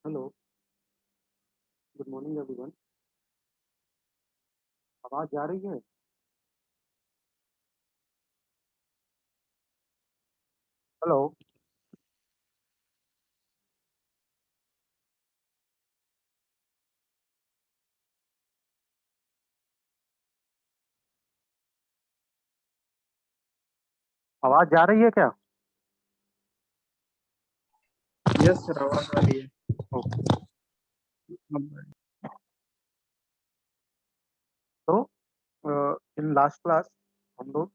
Hello, good morning everyone. आवाज़ जा रही है? हेलो, आवाज़ जा रही है क्या? यस सर, आवाज आ रही है। ओके। अब तो इन लास्ट क्लास हम लोग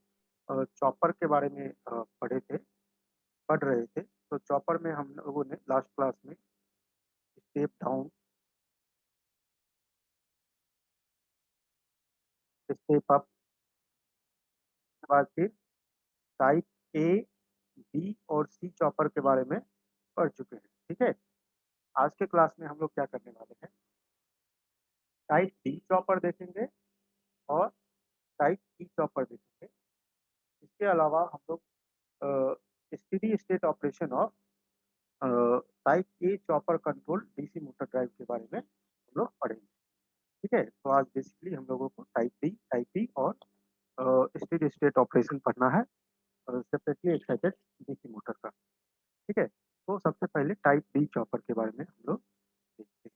चॉपर के बारे में पढ़ रहे थे। तो चॉपर में हम लोगों ने लास्ट क्लास में स्टेप डाउन, स्टेप अप के बाद फिर टाइप ए, बी और सी चॉपर के बारे में पढ़ चुके हैं। ठीक है। आज के क्लास में हम लोग क्या करने वाले हैं, टाइप डी चॉपर देखेंगे और टाइप ई चॉपर देखेंगे। इसके अलावा हम लोग steady state operation of type A chopper control DC motor drive के बारे में हम लोग पढ़ेंगे। ठीक है। तो आज बेसिकली हम लोगों को टाइप डी और स्टेडी स्टेट ऑपरेशन पढ़ना है, और सेपरेटली एक्साइटेड डीसी मोटर का। ठीक है। तो सबसे पहले टाइप डी चॉपर के बारे में हम लोग देखते हैं।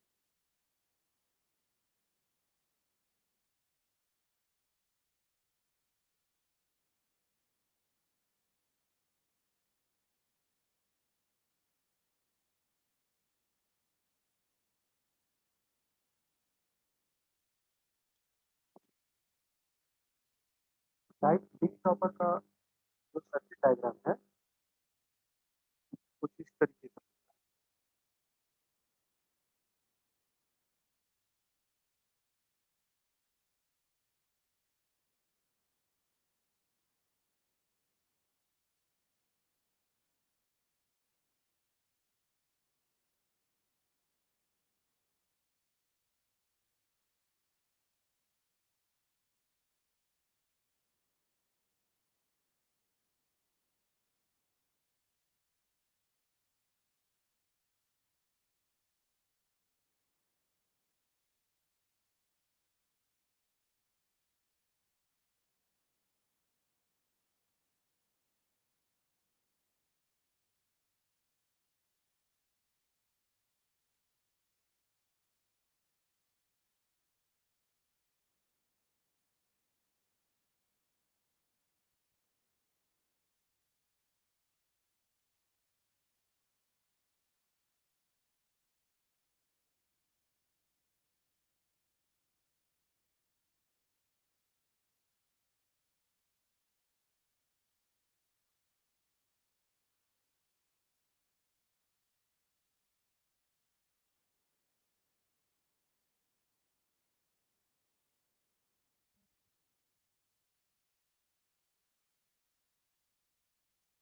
टाइप डी चॉपर का जो सर्किट डायग्राम है कुछ इस तरीके से।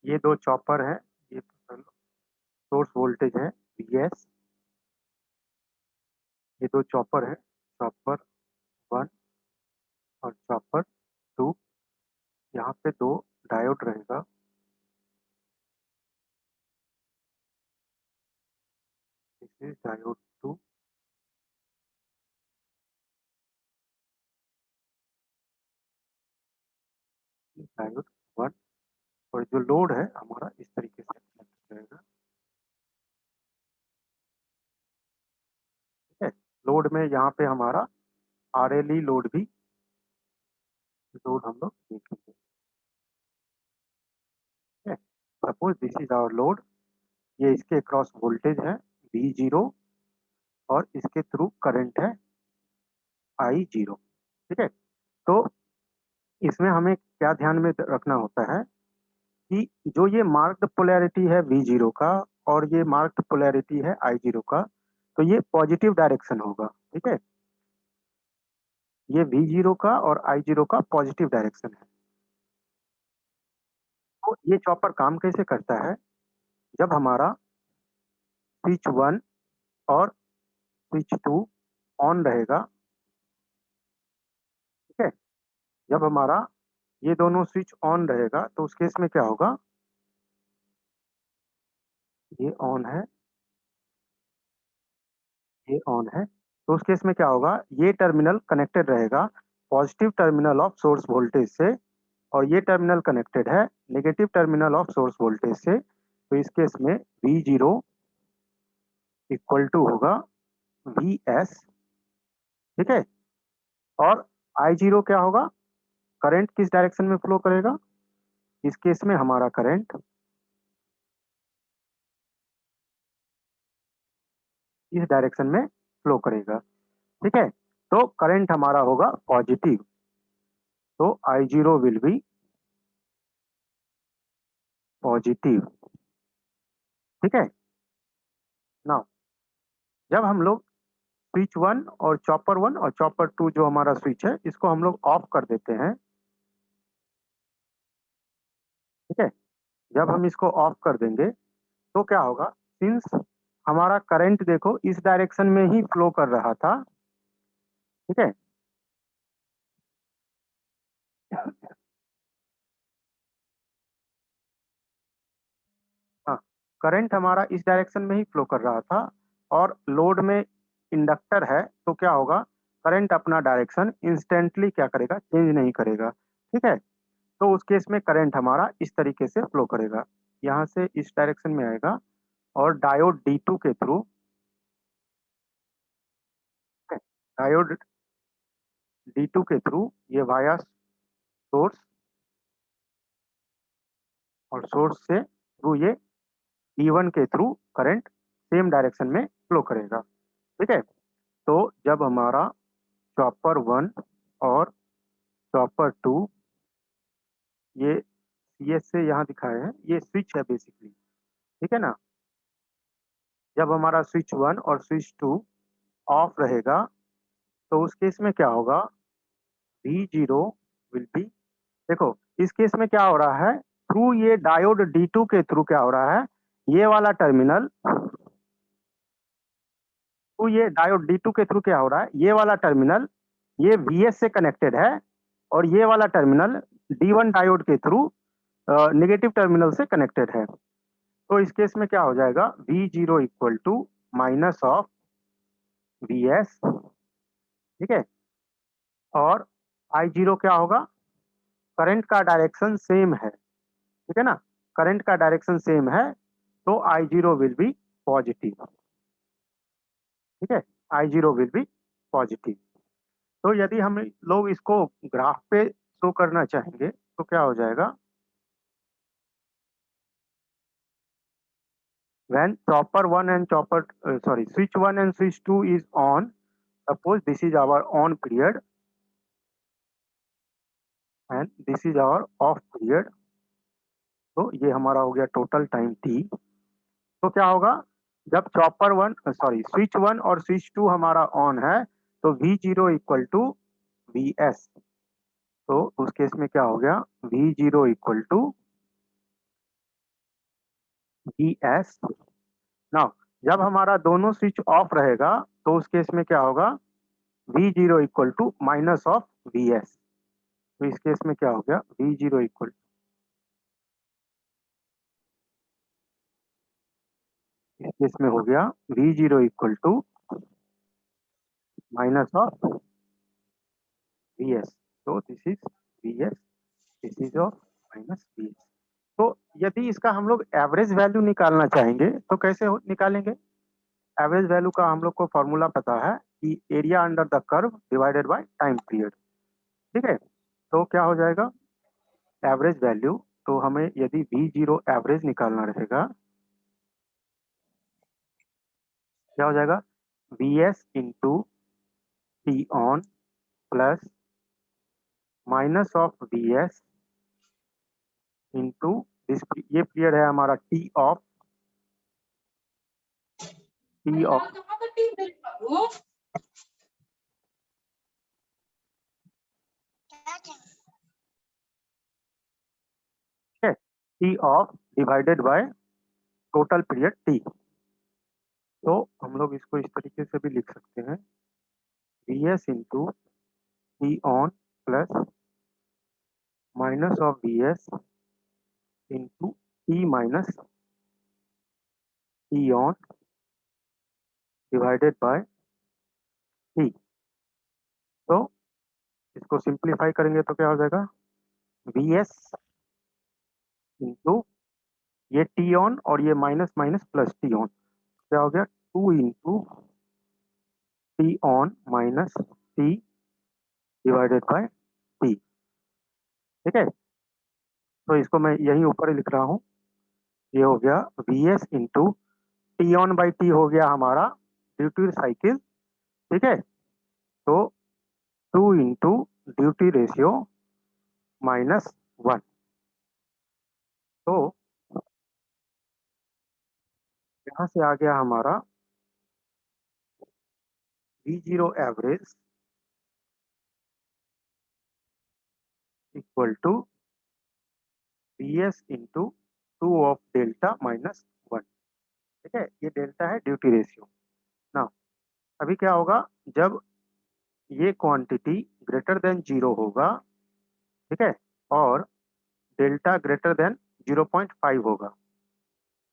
ये दो चॉपर हैं, ये सोर्स वोल्टेज है VS। ये दो चॉपर हैं, चॉपर 1 और चॉपर 2। यहाँ पे दो डायोड रहेगा, दिस इज डायोड 2, डायोड 1। और जो लोड है हमारा इस तरीके से connect रहेगा। ठीक है। लोड में यहाँ पे हमारा RLE लोड हम लोग देखेंगे। ठीक है। Suppose this is our load, ये इसके अक्रॉस वोल्टेज है V0 और इसके थ्रू करंट है I0। ठीक है। तो इसमें हमें क्या ध्यान में रखना होता है कि जो ये मार्क्ड पोलैरिटी है V0 का और ये मार्क्ड पोलैरिटी है I0 का, तो ये पॉजिटिव डायरेक्शन होगा। ठीक है। ये V0 का और I0 का पॉजिटिव डायरेक्शन है। तो ये चॉपर काम कैसे करता है, जब हमारा स्विच 1 और स्विच 2 ऑन रहेगा। ठीक है। जब हमारा ये दोनों स्विच ऑन रहेगा तो उस केस में क्या होगा, ये ऑन है ये ऑन है, तो उस केस में क्या होगा, ये टर्मिनल कनेक्टेड रहेगा positive terminal of source voltage से, और ये टर्मिनल कनेक्टेड है negative terminal of source voltage से। तो इस केस में V0 इक्वल टू होगा Vs, ठीक है। और I0 क्या होगा, करंट किस डायरेक्शन में फ्लो करेगा, इस केस में हमारा करंट इस डायरेक्शन में फ्लो करेगा, ठीक है। तो करंट हमारा होगा पॉजिटिव, तो I0 विल बी पॉजिटिव, ठीक है। नाउ जब हम लोग स्विच 1 और चॉपर 1 और चॉपर 2 जो हमारा स्विच है, इसको हम लोग ऑफ कर देते हैं, ठीक है। जब हम इसको ऑफ कर देंगे तो क्या होगा, सिंस हमारा करंट देखो इस डायरेक्शन में ही फ्लो कर रहा था, ठीक है। हाँ, करंट हमारा इस डायरेक्शन में ही फ्लो कर रहा था, और लोड में इंडक्टर है, तो क्या होगा, करंट अपना डायरेक्शन इंस्टेंटली क्या करेगा, चेंज नहीं करेगा, ठीक है। तो उस केस में करंट हमारा इस तरीके से फ्लो करेगा, यहाँ से इस डायरेक्शन में आएगा, और डायोड D2 के थ्रू, डायोड D2 के थ्रू ये वाया सोर्स, और सोर्स से थ्रू ये D1 के थ्रू करंट सेम डायरेक्शन में फ्लो करेगा, ठीक है। तो जब हमारा चॉपर 1 और चॉपर 2, ये CS से यहाँ दिखाए हैं, ये स्विच है बेसिकली, ठीक है ना। जब हमारा स्विच 1 और स्विच 2 ऑफ रहेगा, तो उस केस में क्या होगा, V0 विल बी, देखो इस केस में क्या हो रहा है, थ्रू ये डायोड D2 के थ्रू क्या हो रहा है, ये वाला टर्मिनल, थ्रू ये डायोड D2 के थ्रू क्या हो रहा है, ये वाला टर्मिनल ये VS से कनेक्टेड है, और ये वाला टर्मिनल D1 डायोड के थ्रू नेगेटिव टर्मिनल से कनेक्टेड है। तो इस केस में क्या हो जाएगा, V0 equal to minus of VS, ठीक है। और I0 क्या होगा, करंट का डायरेक्शन सेम है, ठीक है ना, करंट का डायरेक्शन सेम है, तो I0 विल बी पॉजिटिव, ठीक है। I0 will be positive. तो यदि हम लोग इसको ग्राफ पे शो करना चाहेंगे तो क्या हो जाएगा, when chopper 1 and chopper switch 1 and switch 2 is on, suppose this is our on period and this is our off period, तो ये हमारा हो गया टोटल टाइम t। तो क्या होगा, जब चॉपर 1 स्विच 1 और स्विच 2 हमारा ऑन है, तो V0 इक्वल टू Vs, तो उस केस में क्या हो गया, V0 equal to Vs। Now जब हमारा दोनों स्विच ऑफ रहेगा, तो उस केस में क्या होगा, V0 equal to minus of Vs, तो इस केस में क्या हो गया, V0 इक्वल, इस केस में हो गया V0 equal to minus of Vs, तो this is Vs, this is of minus Vs। तो यदि इसका हम लोग एवरेज वैल्यू निकालना चाहेंगे तो कैसे निकालेंगे, एवरेज वैल्यू का हम लोग को फॉर्मूला पता है कि area under the curve divided by time period, ठीक है। तो क्या हो जाएगा, एवरेज वैल्यू, तो हमें यदि V0 एवरेज निकालना रहेगा, क्या हो जाएगा, Vs into T on plus minus of Vs into this, ये पीरियड है हमारा T of T of divided by total period T. तो हम लोग इसको इस तरीके से भी लिख सकते हैं, Vs into T on plus minus of Vs into T minus T on divided by T. तो इसको सिंप्लीफाई करेंगे तो क्या हो जाएगा, वी एस इंटू ये टी ऑन और ये minus minus plus T on, क्या हो गया 2 into T on minus T divided by T. ठीक है, तो इसको मैं यहीं ऊपर ही लिख रहा हूँ, ये हो गया we S into T on by T हो गया हमारा ड्यूटी साइकिल। ठीक है, तो 2 इंटू ड्यूटी रेशियो माइनस 1। तो यहाँ से आ गया हमारा V zero average equal to V S into 2 of delta minus 1। ठीक है, ये डेल्टा है ड्यूटी रेशियो ना। अभी क्या होगा, जब ये क्वांटिटी ग्रेटर देन जीरो होगा, ठीक है, और डेल्टा ग्रेटर देन 0.5 होगा,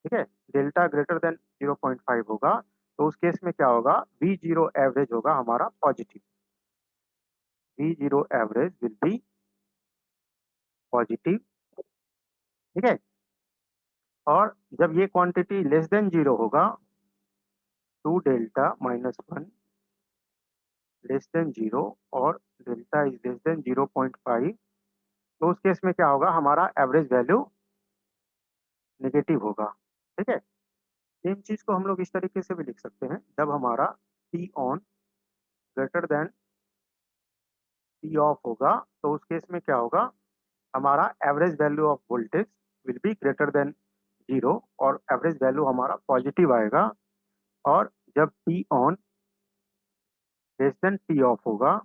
ठीक है, डेल्टा ग्रेटर देन 0.5 होगा, तो उस केस में क्या होगा, वी जीरो एवरेज होगा हमारा positive. We zero average will be positive. ठीक है, और जब ये क्वांटिटी लेस देन जीरो होगा, 2 delta minus 1 less than zero और डेल्टा इज लेस देन 0.5, तो उस केस में क्या होगा, हमारा एवरेज वैल्यू नेगेटिव होगा। ठीक है, सेम चीज को हम लोग इस तरीके से भी लिख सकते हैं, जब हमारा T on greater than T of होगा, तो उस केस में क्या होगा, हमारा average value of voltage will be greater than zero और एवरेज वैल्यू हमारा पॉजिटिव आएगा। और जब T on less than T of होगा,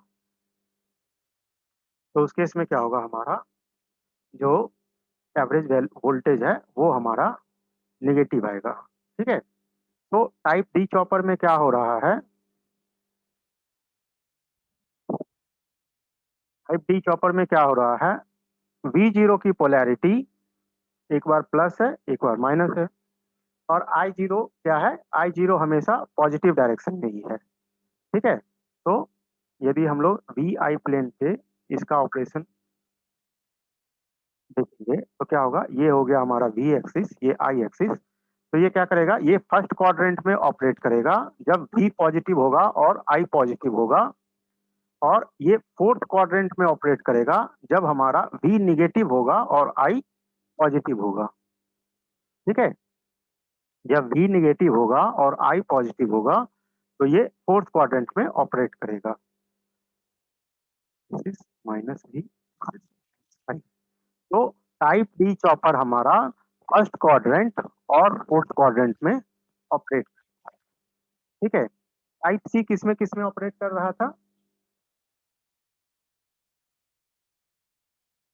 तो उस केस में क्या होगा, हमारा जो एवरेज वोल्टेज है वो हमारा नेगेटिव आएगा। ठीक है, तो टाइप डी चॉपर में क्या हो रहा है, टाइप डी चॉपर में क्या हो रहा है, वी जीरो की पोलैरिटी एक बार प्लस है एक बार माइनस है, और आई जीरो क्या है, आई जीरो हमेशा पॉजिटिव डायरेक्शन में ही है। ठीक है, तो यदि हम लोग वी आई प्लेन पे इसका ऑपरेशन देखेंगे तो क्या होगा, ये हो गया हमारा वी एक्सिस, ये आई एक्सिस, तो ये क्या करेगा, ये फर्स्ट क्वाड्रेंट में ऑपरेट करेगा जब वी पॉजिटिव होगा और आई पॉजिटिव होगा, और ये फोर्थ क्वाड्रेंट में ऑपरेट करेगा जब हमारा वी निगेटिव होगा और आई पॉजिटिव होगा। ठीक है, जब वी निगेटिव होगा और आई पॉजिटिव होगा, तो ये फोर्थ क्वाड्रेंट में ऑपरेट करेगा। This is minus V. तो टाइप डी चॉपर हमारा फर्स्ट क्वाड्रेंट और फोर्थ क्वाड्रेंट में ऑपरेट। ठीक है, टाइप सी किस में ऑपरेट कर रहा था,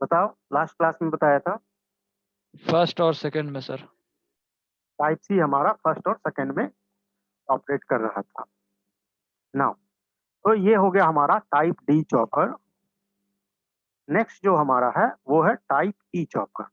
बताओ, लास्ट क्लास में बताया था। फर्स्ट और सेकंड में सर। टाइप सी हमारा फर्स्ट और सेकंड में ऑपरेट कर रहा था नाउ। तो ये हो गया हमारा टाइप डी चॉपर। नेक्स्ट जो हमारा है वो है टाइप ई चॉपर।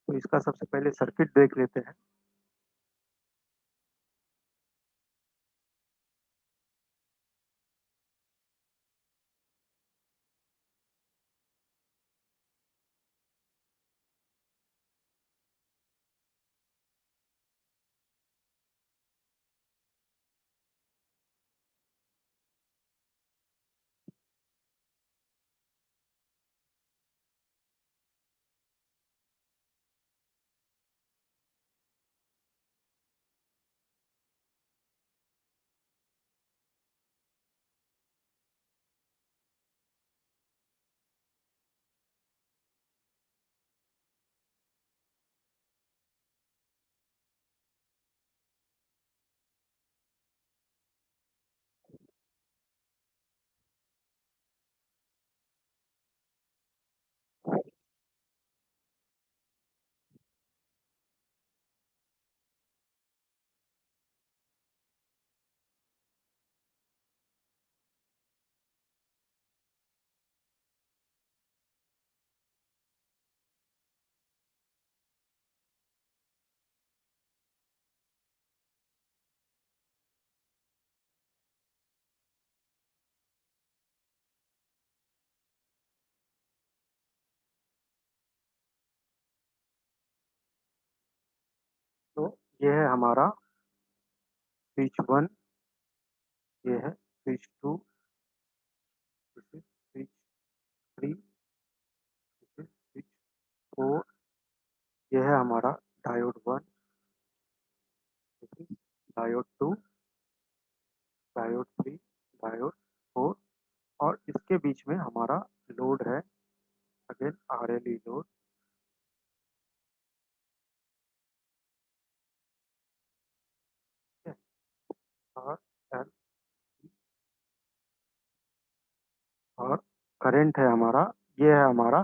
तो इसका सबसे पहले सर्किट देख लेते हैं। ये है हमारा स्विच 1, ये है switch 2, this is switch 3, this is switch 4, ये है हमारा diode 1, this is diode 2, diode 3, diode 4, और इसके बीच में हमारा लोड है, अगेन RLE लोड, और एल, और करंट है हमारा, ये है हमारा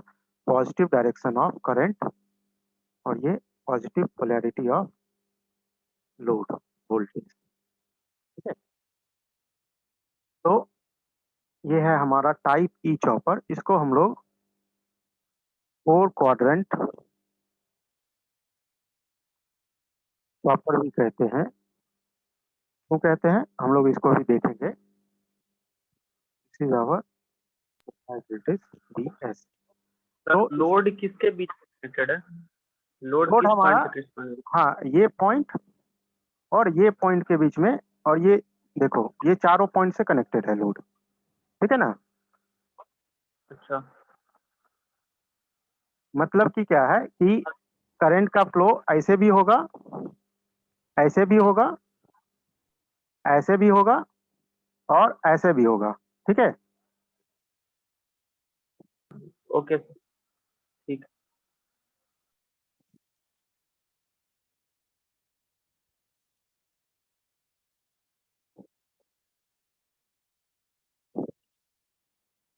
पॉजिटिव डायरेक्शन ऑफ करंट, और ये positive polarity of load voltage. ठीक है, तो ये है हमारा टाइप ई चॉपर, इसको हम लोग 4 क्वाड्रेंट चॉपर भी कहते हैं। क्यों कहते हैं हम लोग इसको भी देखेंगे। This is our voltage DS। तो लोड किसके बीच कनेक्टेड है? लोड लोड किस हमारा, पॉइंट से किस पॉइंट? हाँ ये पॉइंट और ये पॉइंट के बीच में, और ये देखो ये चारों पॉइंट से कनेक्टेड है लोड। ठीक है ना, अच्छा, मतलब कि क्या है कि करंट का फ्लो ऐसे भी होगा, ऐसे भी होगा, ऐसे भी होगा, और ऐसे भी होगा। ठीक है, ओके ठीक।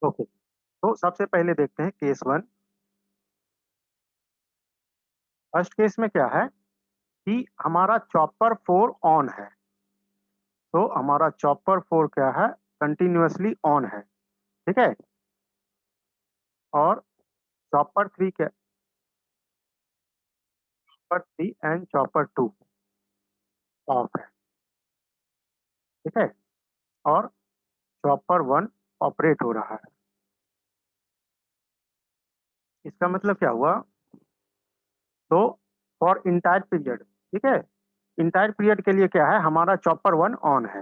ओके। तो सबसे पहले देखते हैं केस 1। फर्स्ट केस में क्या है कि हमारा चॉपर 4 ऑन है, तो हमारा चॉपर 4 क्या है, कंटिन्यूअसली ऑन है। ठीक है, और चॉपर 3 क्या, चॉपर 3 एंड चॉपर 2 ऑफ है। ठीक है, और चॉपर 1 ऑपरेट हो रहा है। इसका मतलब क्या हुआ, तो फॉर इंटायर पीरियड, ठीक है, इंटायर पीरियड के लिए क्या है, हमारा चॉपर 1 ऑन है,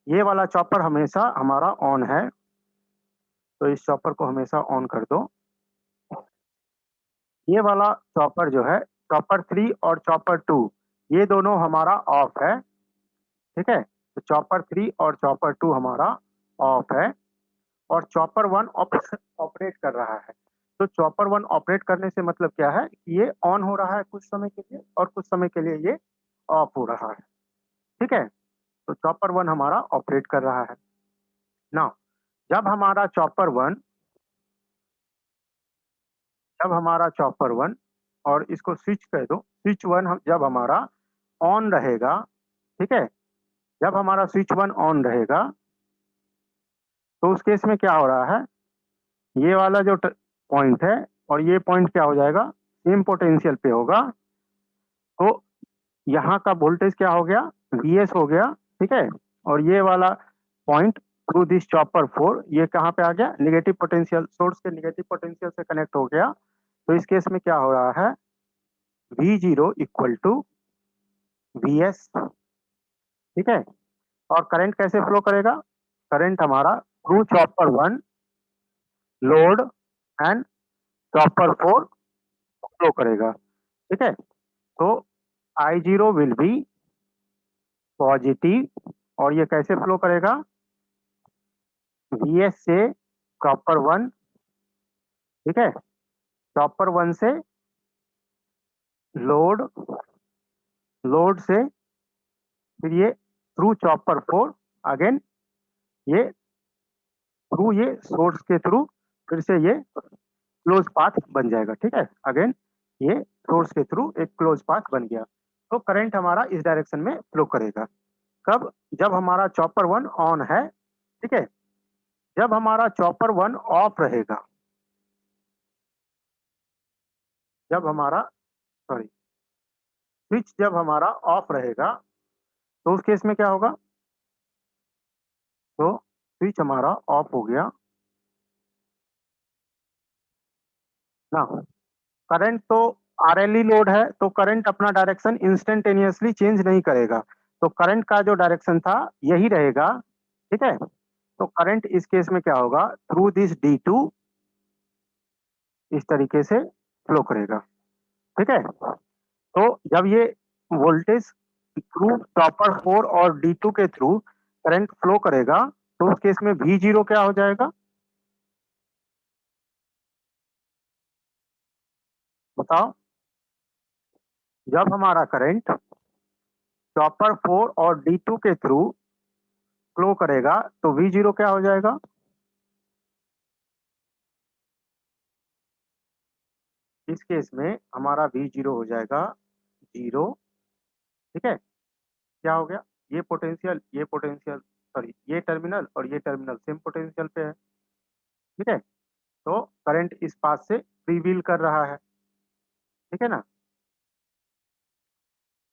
ये वाला चॉपर हमेशा हमारा ऑन है, तो इस चॉपर को हमेशा ऑन कर दो। ये वाला चॉपर जो है, चॉपर 3 और चॉपर 2, ये दोनों हमारा ऑफ है। ठीक है, तो चॉपर 3 और चॉपर 2 हमारा ऑफ है, और चॉपर 1 ऑपरेट कर रहा है। तो चॉपर 1 ऑपरेट करने से मतलब क्या है, ये ऑन हो रहा है कुछ समय के लिए, और कुछ समय के लिए ये ऑफ हो रहा है। ठीक है, तो चॉपर 1 हमारा ऑपरेट कर रहा है ना। जब हमारा चॉपर 1, जब हमारा चॉपर 1, और इसको स्विच कर दो, स्विच 1 जब हमारा ऑन रहेगा, ठीक है, जब हमारा स्विच 1 ऑन रहेगा, तो उस केस में क्या हो रहा है, ये वाला जो पॉइंट है और ये पॉइंट क्या हो जाएगा, सेम पोटेंशियल पे होगा। तो यहाँ का वोल्टेज क्या हो गया, VS हो गया। ठीक है, और ये वाला पॉइंट थ्रू दिस चॉपर 4, ये कहाँ पे आ गया, निगेटिव पोटेंशियल, सोर्स के निगेटिव पोटेंशियल से कनेक्ट हो गया। तो इस केस में क्या हो रहा है, V0 इक्वल टू VS। ठीक है, और करंट कैसे फ्लो करेगा, करंट हमारा through chopper 1 load and chopper 4 flow करेगा। ठीक है, तो I0 विल बी पॉजिटिव, और ये कैसे फ्लो करेगा, VS से चॉपर 1, ठीक है, चॉपर 1 से लोड, लोड से फिर ये थ्रू चॉपर 4, अगेन ये थ्रू ये सोर्स के थ्रू फिर से ये क्लोज पाथ बन जाएगा। ठीक है, अगेन ये सोर्स के थ्रू एक क्लोज पाथ बन गया। तो करंट हमारा इस डायरेक्शन में फ्लो करेगा। कब, जब हमारा चॉपर 1 ऑन है। ठीक है, जब हमारा चॉपर 1 ऑफ रहेगा, जब हमारा, सॉरी, स्विच जब हमारा ऑफ रहेगा, तो उस केस में क्या होगा, तो स्विच हमारा ऑफ हो गया ना, करंट तो RLE लोड है तो करंट अपना डायरेक्शन इंस्टेंटेनियसली चेंज नहीं करेगा, तो करंट का जो डायरेक्शन था यही रहेगा, ठीक है। तो करंट इस केस में क्या होगा, थ्रू दिस D2 इस तरीके से फ्लो करेगा, ठीक है। तो जब ये वोल्टेज थ्रू चॉपर 4 और D2 के थ्रू करंट फ्लो करेगा तो उस केस में V0 क्या हो जाएगा, बताओ। जब हमारा करंट चॉपर 4 और D2 के थ्रू फ्लो करेगा तो V0 क्या हो जाएगा, इस केस में हमारा V0 हो जाएगा 0, ठीक है। क्या हो गया, ये पोटेंशियल सॉरी ये टर्मिनल और ये टर्मिनल सेम पोटेंशियल पे है, ठीक है। तो करंट इस पाथ से फ्री व्हील कर रहा है, ठीक है ना।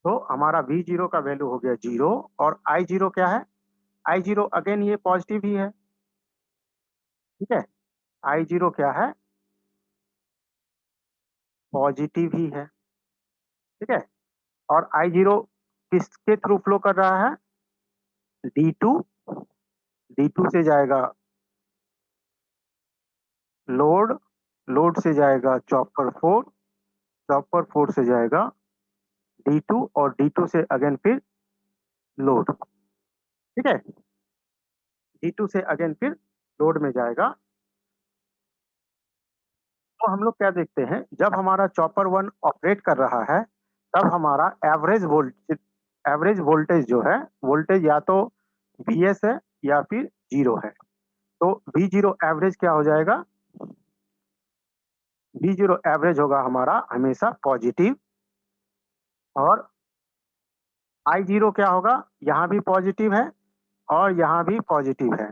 तो हमारा V0 का वैल्यू हो गया 0 और I0 क्या है, I0 अगेन ये पॉजिटिव ही है, ठीक है। I0 क्या है, पॉजिटिव ही है, ठीक है। और I0 किसके थ्रू फ्लो कर रहा है, D2, D2 से जाएगा लोड, लोड से जाएगा चॉपर 4, चॉपर 4 से जाएगा D2 और D2 से अगेन फिर लोड, ठीक है। D2 से अगेन फिर लोड में जाएगा। तो हम लोग क्या देखते हैं, जब हमारा चॉपर 1 ऑपरेट कर रहा है तब हमारा एवरेज वोल्टेज जो है, वोल्टेज या तो Vs है या फिर 0 है। तो V0 एवरेज क्या हो जाएगा, V0 एवरेज होगा हमारा हमेशा पॉजिटिव, और I0 क्या होगा, यहाँ भी पॉजिटिव है और यहाँ भी पॉजिटिव है,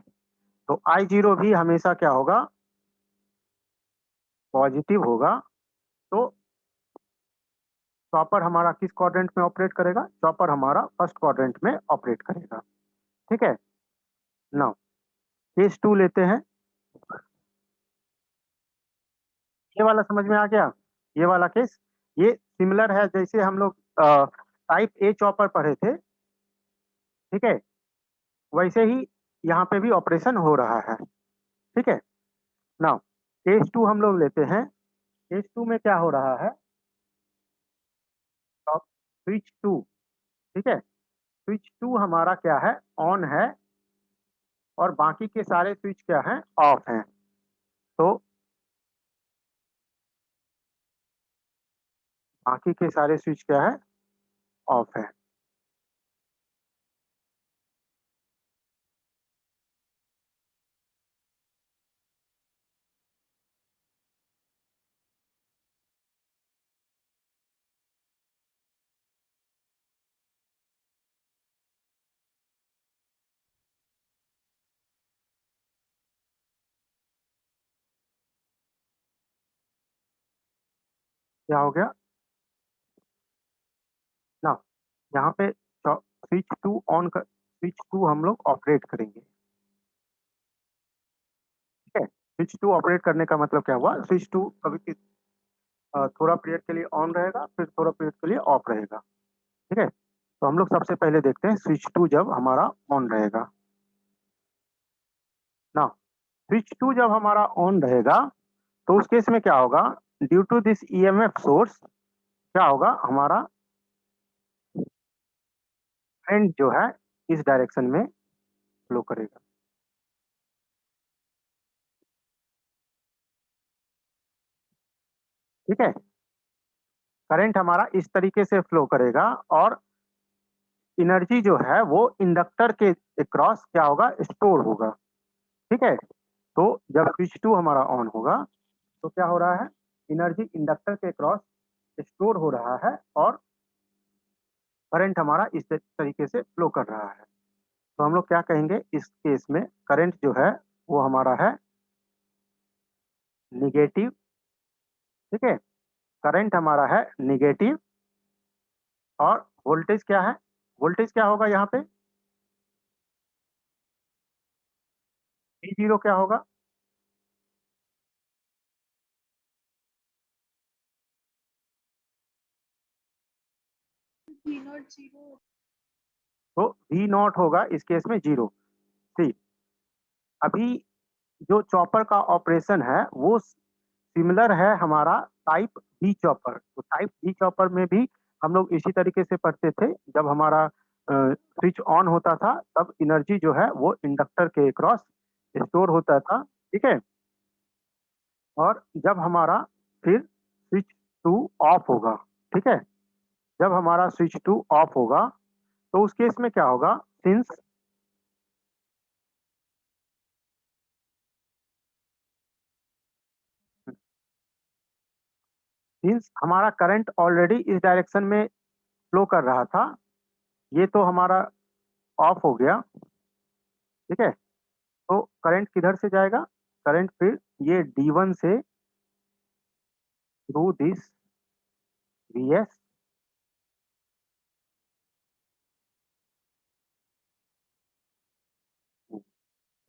तो I0 भी हमेशा क्या होगा, पॉजिटिव होगा। तो चॉपर हमारा किस क्वाड्रेंट में ऑपरेट करेगा, चॉपर हमारा फर्स्ट क्वाड्रेंट में ऑपरेट करेगा, ठीक है। नाउ केस 2 लेते हैं, ये वाला समझ में आ गया, ये वाला केस ये सिमिलर है जैसे हम लोग टाइप ए चॉपर पढ़े थे, ठीक है। वैसे ही यहाँ पे भी ऑपरेशन हो रहा है, ठीक है। नाउ केस 2 हम लोग लेते हैं, केस 2 में क्या हो रहा है, स्विच 2, ठीक है। स्विच 2 हमारा क्या है, ऑन है, और बाकी के सारे स्विच क्या हैं, ऑफ हैं। तो बाकी के सारे स्विच क्या है, ऑफ है। क्या हो गया ना, यहाँ पे स्विच 2 ऑन कर, स्विच 2 हम लोग ऑपरेट करेंगे, ठीक है। स्विच 2 ऑपरेट करने का मतलब क्या हुआ, स्विच 2 कभी थोड़ा पीरियड के लिए ऑन रहेगा, फिर थोड़ा पीरियड के लिए ऑफ रहेगा, ठीक है। तो हम लोग सबसे पहले देखते हैं स्विच 2 जब हमारा ऑन रहेगा ना, स्विच 2 जब हमारा ऑन रहेगा तो उस केस में क्या होगा, due to this EMF source क्या होगा, हमारा करंट जो है इस डायरेक्शन में फ्लो करेगा, ठीक है। करंट हमारा इस तरीके से फ्लो करेगा और एनर्जी जो है वो इंडक्टर के अक्रॉस क्या होगा, स्टोर होगा, ठीक है। तो जब स्विच 2 हमारा ऑन होगा तो क्या हो रहा है, एनर्जी इंडक्टर के अक्रॉस स्टोर हो रहा है और करंट हमारा इस तरीके से फ्लो कर रहा है। तो हम लोग क्या कहेंगे इस केस में, करंट जो है वो हमारा है निगेटिव, ठीक है। करंट हमारा है निगेटिव, और वोल्टेज क्या है, वोल्टेज क्या होगा यहाँ पे, V0 क्या होगा, तो वी नॉट होगा इस केस में 0। ठीक, अभी जो चॉपर का ऑपरेशन है वो सिमिलर है हमारा टाइप बी चॉपर। तो टाइप बी चॉपर में भी हम लोग इसी तरीके से पढ़ते थे, जब हमारा स्विच ऑन होता था तब एनर्जी जो है वो इंडक्टर के क्रॉस स्टोर होता था। ठीक है, और जब हमारा फिर स्विच टू ऑफ होगा, ठीक है, जब हमारा स्विच टू ऑफ होगा तो उस केस में क्या होगा, सिंस हमारा करंट ऑलरेडी इस डायरेक्शन में फ्लो कर रहा था, ये तो हमारा ऑफ हो गया। ठीक है, तो करंट किधर से जाएगा, करंट फिर ये D1 से थ्रू दिस Vs,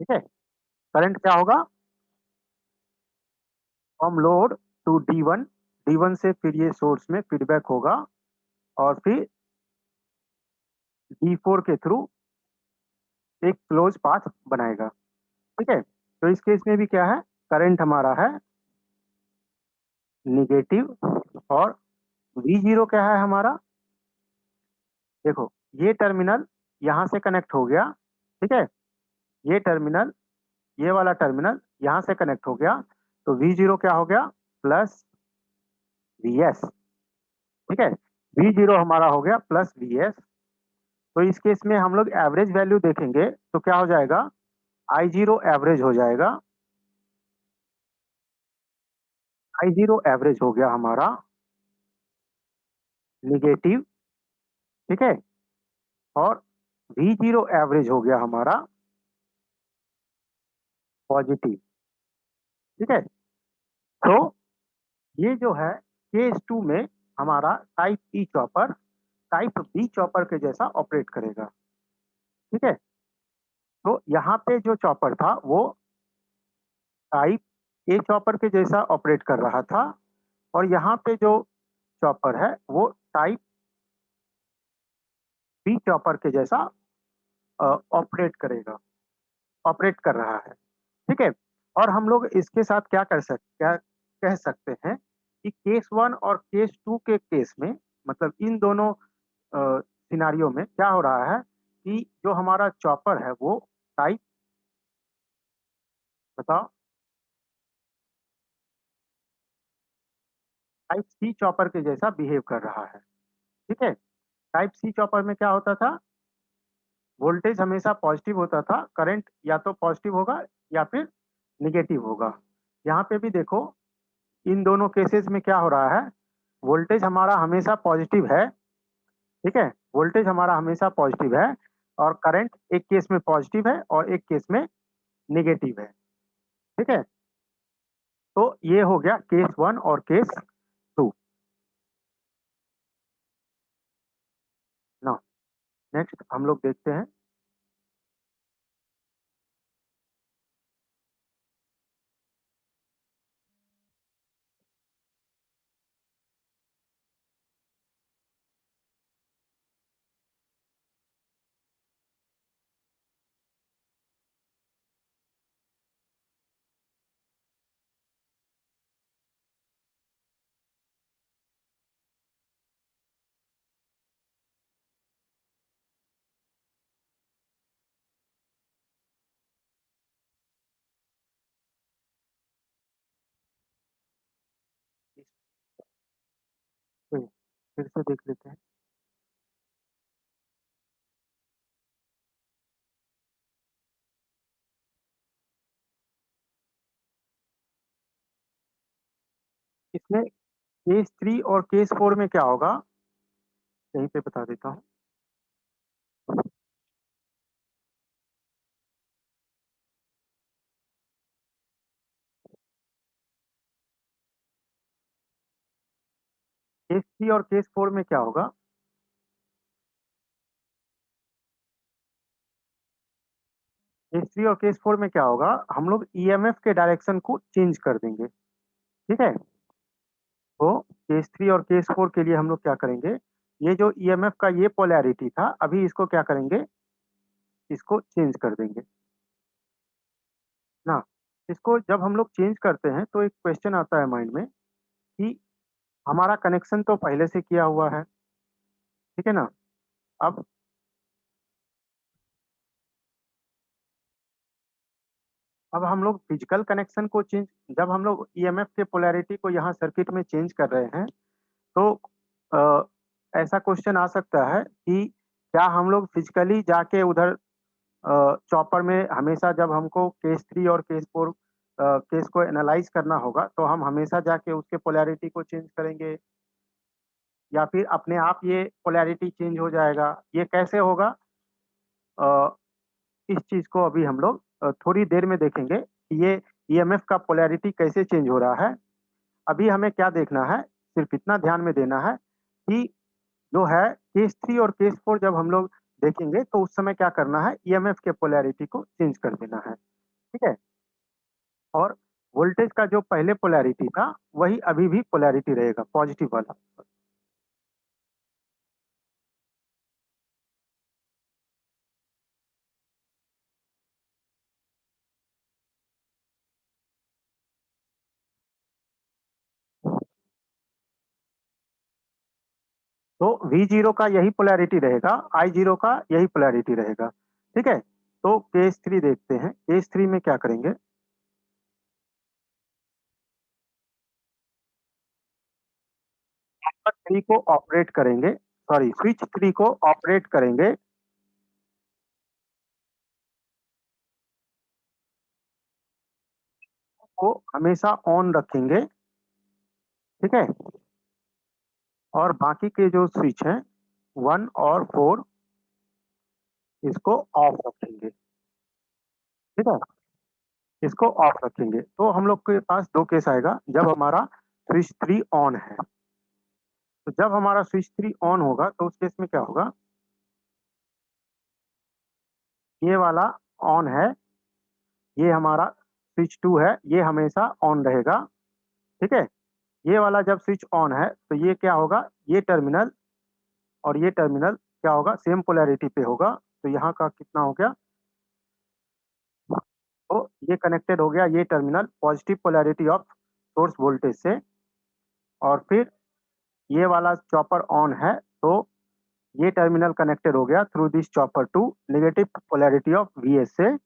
ठीक है, करंट क्या होगा, from load to D1, D1 से फिर ये सोर्स में फीडबैक होगा और फिर D4 के थ्रू एक क्लोज पाथ बनाएगा। ठीक है, तो इस केस में भी क्या है, करंट हमारा है निगेटिव और V0 क्या है हमारा, देखो ये टर्मिनल यहाँ से कनेक्ट हो गया। ठीक है, ये टर्मिनल, ये वाला टर्मिनल यहाँ से कनेक्ट हो गया, तो V0 क्या हो गया, प्लस Vs। ठीक है, V0 हमारा हो गया प्लस Vs। तो इस केस में हम लोग एवरेज वैल्यू देखेंगे तो क्या हो जाएगा, I0 एवरेज हो जाएगा, I0 एवरेज हो गया हमारा निगेटिव। ठीक है, और V0 एवरेज हो गया हमारा पॉजिटिव। ठीक है, तो ये जो है केस 2 में हमारा type E chopper type B chopper के जैसा ऑपरेट करेगा। ठीक है, तो यहाँ पे जो चॉपर था वो टाइप ए चॉपर के जैसा ऑपरेट कर रहा था, और यहाँ पे जो चॉपर है वो टाइप बी चॉपर के जैसा ऑपरेट कर रहा है। ठीक है, और हम लोग इसके साथ क्या कह सकते हैं कि केस 1 और केस 2 के केस में, मतलब इन दोनों सिनारियो में क्या हो रहा है कि जो हमारा चॉपर है वो टाइप, बताओ, टाइप सी चॉपर के जैसा बिहेव कर रहा है। ठीक है, टाइप सी चॉपर में क्या होता था, वोल्टेज हमेशा पॉजिटिव होता था, करंट या तो पॉजिटिव होगा या फिर निगेटिव होगा। यहाँ पे भी देखो इन दोनों केसेस में क्या हो रहा है, वोल्टेज हमारा हमेशा पॉजिटिव है। ठीक है, वोल्टेज हमारा हमेशा पॉजिटिव है और करंट एक केस में पॉजिटिव है और एक केस में निगेटिव है। ठीक है, तो ये हो गया केस 1 और केस 2। ना, नेक्स्ट हम लोग देखते हैं, फिर से देख लेते हैं। इसमें केस 3 और केस 4 में क्या होगा, यहीं पे बता देता हूँ। केस 3 और केस 4 में क्या होगा, केस 3 और केस 4 में क्या होगा, हम लोग ईएमएफ के डायरेक्शन को चेंज कर देंगे। ठीक है, तो केस 3 और केस 4 के लिए हम लोग क्या करेंगे, ये जो ईएमएफ का ये पोलैरिटी था, अभी इसको क्या करेंगे, इसको चेंज कर देंगे ना। इसको जब हम लोग चेंज करते हैं तो एक क्वेश्चन आता है माइंड में कि हमारा कनेक्शन तो पहले से किया हुआ है, ठीक है ना। अब हम लोग फिजिकल कनेक्शन को चेंज, जब हम लोग ईएमएफ के पोलैरिटी को यहाँ सर्किट में चेंज कर रहे हैं तो अ, ऐसा क्वेश्चन आ सकता है कि क्या हम लोग फिजिकली जाके उधर चॉपर में हमेशा, जब हमको केस 3 और केस 4 केस को एनालाइज करना होगा तो हम हमेशा जाके उसके पोलैरिटी को चेंज करेंगे, या फिर अपने आप ये पोलैरिटी चेंज हो जाएगा, ये कैसे होगा? अ, इस चीज को अभी हम लोग थोड़ी देर में देखेंगे कि ये ईएमएफ का पोलैरिटी कैसे चेंज हो रहा है। अभी हमें क्या देखना है, सिर्फ इतना ध्यान में देना है कि जो है केस 3 और केस 4 जब हम लोग देखेंगे तो उस समय क्या करना है, ईएमएफ के पोलैरिटी को चेंज कर देना है, ठीक है। और वोल्टेज का जो पहले पोलैरिटी था वही अभी भी पोलैरिटी रहेगा, पॉजिटिव वाला। तो V0 का यही पोलैरिटी रहेगा, I0 का यही पोलैरिटी रहेगा, ठीक है। तो केस 3 देखते हैं, केस 3 में क्या करेंगे, स्विच 3 को ऑपरेट करेंगे, सॉरी स्विच 3 को ऑपरेट करेंगे, को हमेशा ऑन रखेंगे, ठीक है। और बाकी के जो स्विच हैं 1 और 4 इसको ऑफ रखेंगे, ठीक है। इसको ऑफ रखेंगे तो हम लोग के पास दो केस आएगा, जब हमारा स्विच 3 ऑन है। तो जब हमारा स्विच 3 ऑन होगा तो उस केस में क्या होगा, ये वाला ऑन है, ये हमारा स्विच 2 है, ये हमेशा ऑन रहेगा, ठीक है। ये वाला जब स्विच ऑन है तो ये क्या होगा, ये टर्मिनल और ये टर्मिनल क्या होगा, सेम पोलैरिटी पे होगा। तो यहाँ का कितना हो गया, तो ये कनेक्टेड हो गया, ये terminal positive polarity of source voltage से, और फिर ये वाला चॉपर ऑन है तो ये टर्मिनल कनेक्टेड हो गया through this chopper to negative polarity of VS से।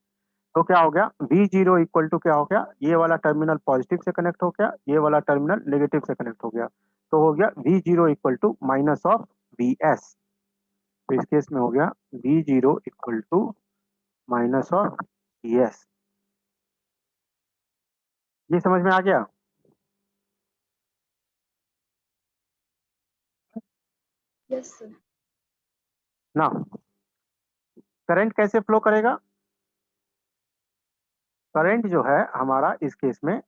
तो क्या हो गया, V0 इक्वल टू क्या हो गया, ये वाला टर्मिनल पॉजिटिव से कनेक्ट हो गया, ये वाला टर्मिनल नेगेटिव से कनेक्ट हो गया, तो हो गया V0 equal to minus of VS। तो इस केस में हो गया V0 equal to minus of VS। ये समझ में आ गया यस सर। ना। करंट कैसे फ्लो करेगा, करंट जो है हमारा इस केस में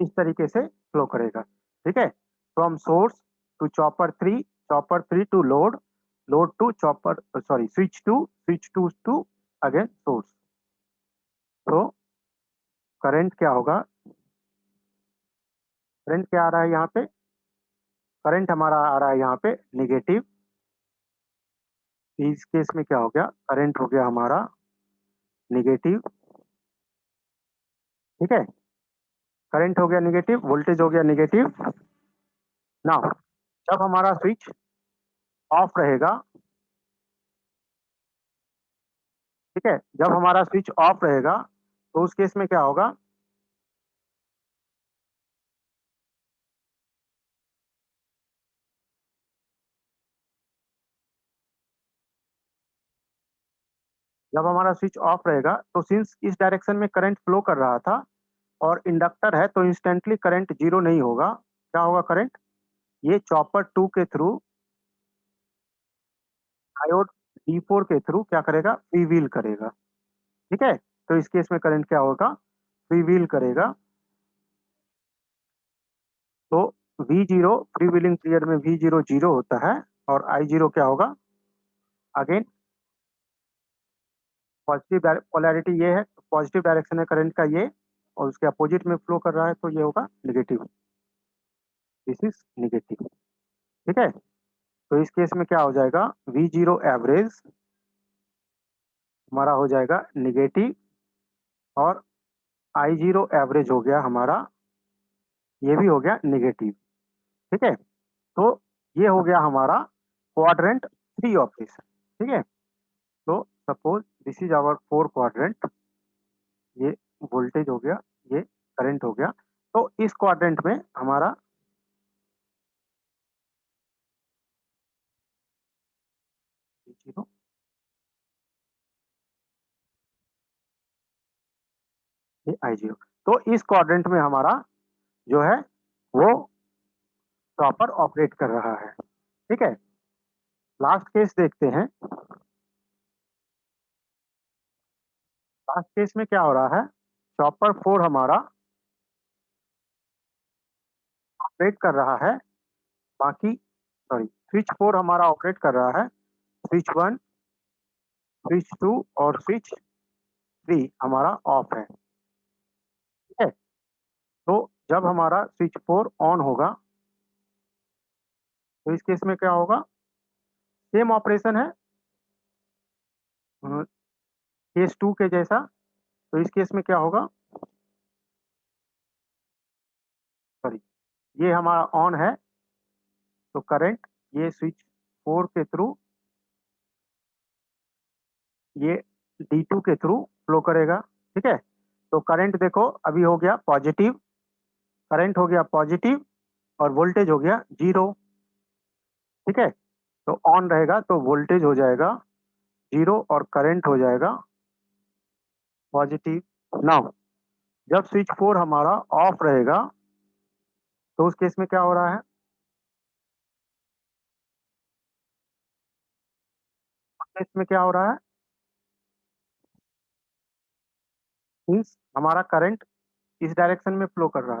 इस तरीके से फ्लो करेगा, ठीक है। From source to chopper 3, chopper 3 to load, load to chopper, sorry switch to again source. तो करंट क्या होगा, करंट क्या आ रहा है यहाँ पे, करंट हमारा आ रहा है यहाँ पे निगेटिव। इस केस में क्या हो गया, करंट हो गया हमारा निगेटिव, ठीक है। करंट हो गया निगेटिव, वोल्टेज हो गया निगेटिव। नाउ जब हमारा स्विच ऑफ रहेगा, ठीक है, जब हमारा स्विच ऑफ रहेगा तो उस केस में क्या होगा, जब हमारा स्विच ऑफ रहेगा तो सिंस इस डायरेक्शन में करंट फ्लो कर रहा था और इंडक्टर है तो इंस्टेंटली करंट जीरो नहीं होगा, क्या होगा करंट, ये चॉपर 2 के थ्रू, डायोड D4 के थ्रू क्या करेगा, फ्री व्हील करेगा, ठीक है। तो इस केस में करंट क्या होगा, फ्री व्हील करेगा। तो V0 फ्री व्हीलिंग पीरियड में V0 जीरो होता है और I0 क्या होगा, अगेन पॉजिटिव पोलैरिटी ये है, पॉजिटिव डायरेक्शन है करंट का ये, और उसके अपोजिट में फ्लो कर रहा है तो ये होगा नेगेटिव, दिस इज नेगेटिव। ठीक है, तो इस केस में क्या हो जाएगा, V0 एवरेज हमारा हो जाएगा नेगेटिव, और I0 एवरेज हो गया हमारा, ये भी हो गया नेगेटिव। ठीक है, तो ये हो गया हमारा क्वाड्रेंट 3 ऑपरेशन। ठीक है, तो suppose this is our 4 quadrant, ये वोल्टेज हो गया, ये करंट हो गया। तो इस क्वाड्रेंट में हमारा V0 ये I0, तो इस क्वाड्रेंट में हमारा जो है वो प्रॉपर ऑपरेट कर रहा है। ठीक है, लास्ट केस देखते हैं। लास्ट केस में क्या हो रहा है, चॉपर 4 हमारा ऑपरेट कर रहा है, बाकी सॉरी स्विच 4 हमारा ऑपरेट कर रहा है, स्विच 1, स्विच 2 और स्विच 3 हमारा ऑफ है। ठीक है, तो जब हमारा स्विच 4 ऑन होगा तो इस केस में क्या होगा, सेम ऑपरेशन है केस 2 के जैसा। तो इस केस में क्या होगा, सॉरी ये हमारा ऑन है, तो करंट ये स्विच 4 के थ्रू, ये D2 के थ्रू फ्लो करेगा। ठीक है, तो करंट देखो अभी हो गया पॉजिटिव, करंट हो गया पॉजिटिव और वोल्टेज हो गया 0। ठीक है, तो ऑन रहेगा तो वोल्टेज हो जाएगा 0 और करंट हो जाएगा पॉजिटिव। नाउ जब स्विच 4 हमारा ऑफ रहेगा तो उस केस में क्या हो रहा है, उस केस में क्या हो रहा है, मीन्स हमारा करंट इस डायरेक्शन में फ्लो कर रहा है।